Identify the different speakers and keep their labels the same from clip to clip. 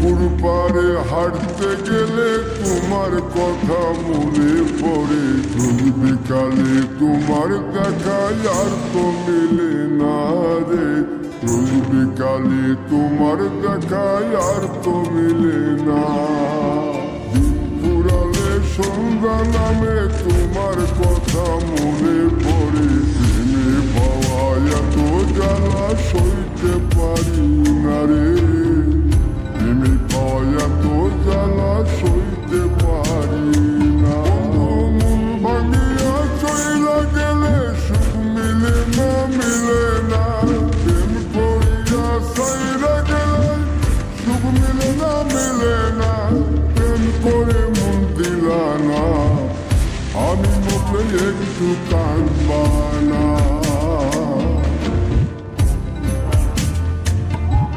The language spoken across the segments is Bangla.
Speaker 1: পুকুর পাড়ে হাঁটতে গেলে তোমার কথা মনে পড়ে। রোজ বিকালে তোমার দেখা আর তো মিলে না রে। রোজ বিকালে তোমার দেখা আর তো মিলে না। দিন ফুরালে সন্ধ্যা নামে তোমার কথা মনে পড়ে। প্রেমে পাওয়া এত জ্বালা সইতে পারি না রে। প্রেমে পাওয়া এত জ্বালা সইতে পারি না। মন ভাঙিয়া চইলা গেলে সুখ মিলে না, মিলে না। প্রেম করিয়া সাইরা গেলে সুখ মিলে না, মিলে না। প্রেম করে মন দিলা না, আমি মরলে একটু কাঁদবা না।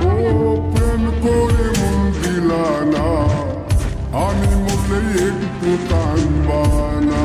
Speaker 1: ও প্রেম করে মন দিলা না, আমি মরলে একটু কাঁদবা না।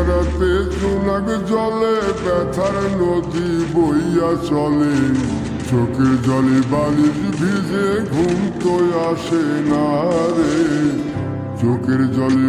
Speaker 1: রাতে জোনাক জলে ব্যথার নদী বইয়া চলে। চোখের জলে বালিশ ভিজে ঘুম তো আসে না রে। চোখের জলে